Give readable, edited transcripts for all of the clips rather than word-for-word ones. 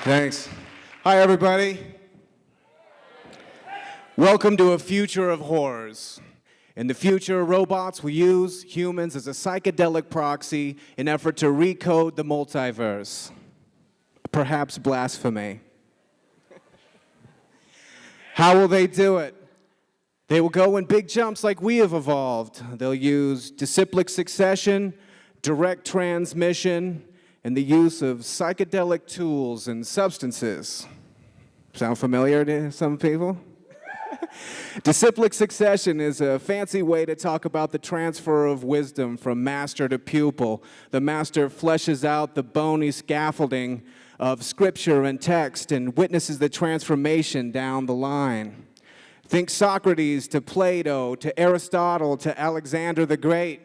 Thanks. Hi, everybody. Welcome to a future of horrors. In the future, robots will use humans as a psychedelic proxy in effort to recode the multiverse. Perhaps blasphemy. How will they do it? They will go in big jumps like we have evolved. They'll use disciplic succession, direct transmission, and the use of psychedelic tools and substances. Sound familiar to some people? Disciplic succession is a fancy way to talk about the transfer of wisdom from master to pupil. The master fleshes out the bony scaffolding of scripture and text and witnesses the transformation down the line. Think Socrates to Plato, to Aristotle, to Alexander the Great.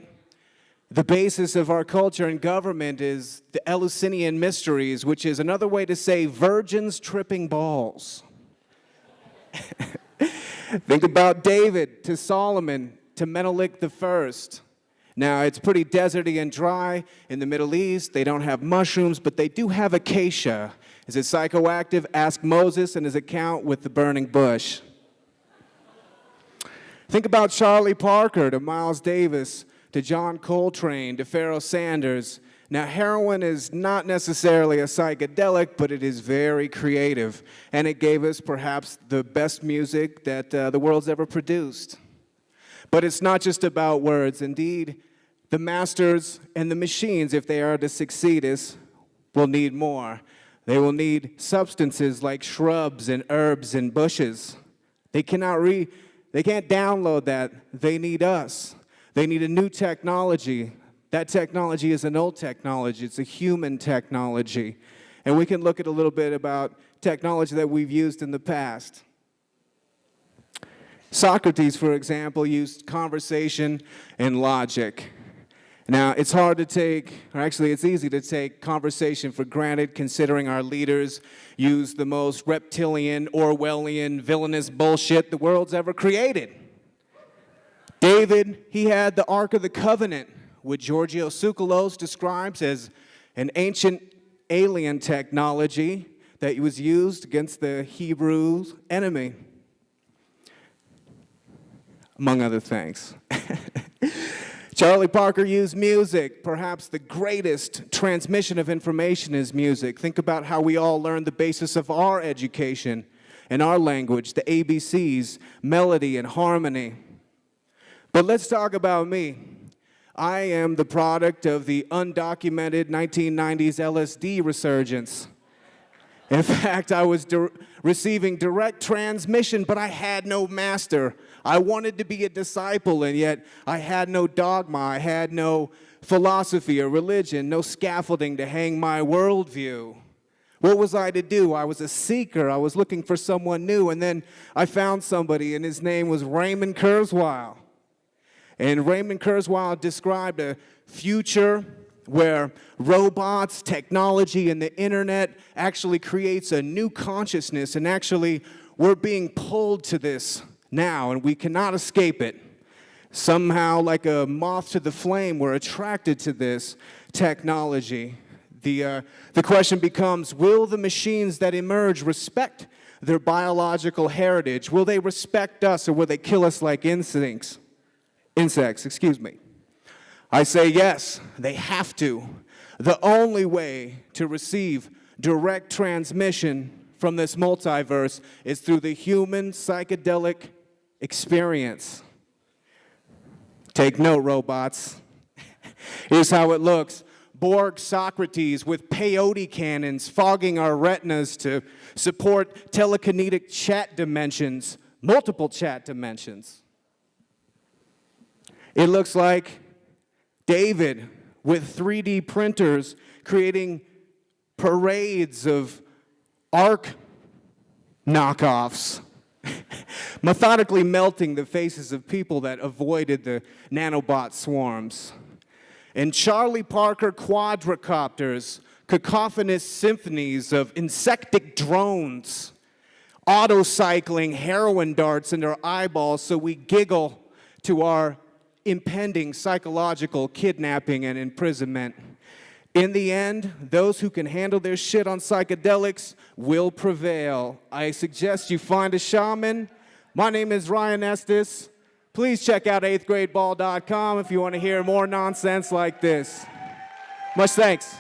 The basis of our culture and government is the Eleusinian mysteries, which is another way to say virgins tripping balls. Think about David to Solomon to Menelik I. Now, it's pretty deserty and dry in the Middle East. They don't have mushrooms, but they do have acacia. Is it psychoactive? Ask Moses and his account with the burning bush. Think about Charlie Parker to Miles Davis to John Coltrane to Pharoah Sanders. Now, heroin is not necessarily a psychedelic, but it is very creative, and it gave us perhaps the best music that the world's ever produced. But it's not just about words. Indeed, the masters and the machines, if they are to succeed us, will need more. They will need substances like shrubs and herbs and bushes. They can't download that. They need us. They need a new technology. That technology is an old technology. It's a human technology. And we can look at a little bit about technology that we've used in the past. Socrates, for example, used conversation and logic. Now, it's hard to take, or actually it's easy to take conversation for granted, considering our leaders use the most reptilian, Orwellian, villainous bullshit the world's ever created. David, he had the Ark of the Covenant, which Giorgio Tsoukalos describes as an ancient alien technology that was used against the Hebrew enemy, among other things. Charlie Parker used music. Perhaps the greatest transmission of information is music. Think about how we all learned the basis of our education and our language, the ABCs, melody and harmony. But let's talk about me. I am the product of the undocumented 1990s LSD resurgence. In fact, I was receiving direct transmission, but I had no master. I wanted to be a disciple, and yet I had no dogma. I had no philosophy or religion, no scaffolding to hang my worldview. What was I to do? I was a seeker. I was looking for someone new, and then I found somebody, and his name was Raymond Kurzweil. And Raymond Kurzweil described a future where robots, technology, and the internet actually creates a new consciousness, and actually we're being pulled to this now, and we cannot escape it. Somehow, like a moth to the flame, we're attracted to this technology. The question becomes, will the machines that emerge respect their biological heritage? Will they respect us, or will they kill us like insects? I say yes, they have to. The only way to receive direct transmission from this multiverse is through the human psychedelic experience. Take note, robots. Here's how it looks. Borg Socrates with peyote cannons fogging our retinas to support telekinetic chat dimensions, multiple chat dimensions. It looks like David with 3D printers creating parades of Ark knockoffs, methodically melting the faces of people that avoided the nanobot swarms. And Charlie Parker quadricopters, cacophonous symphonies of insectic drones, auto-cycling heroin darts into our eyeballs so we giggle to our impending psychological kidnapping and imprisonment. In the end, those who can handle their shit on psychedelics will prevail. I suggest you find a shaman. My name is Ryan Estes. Please check out 8thgradeball.com if you want to hear more nonsense like this. Much thanks.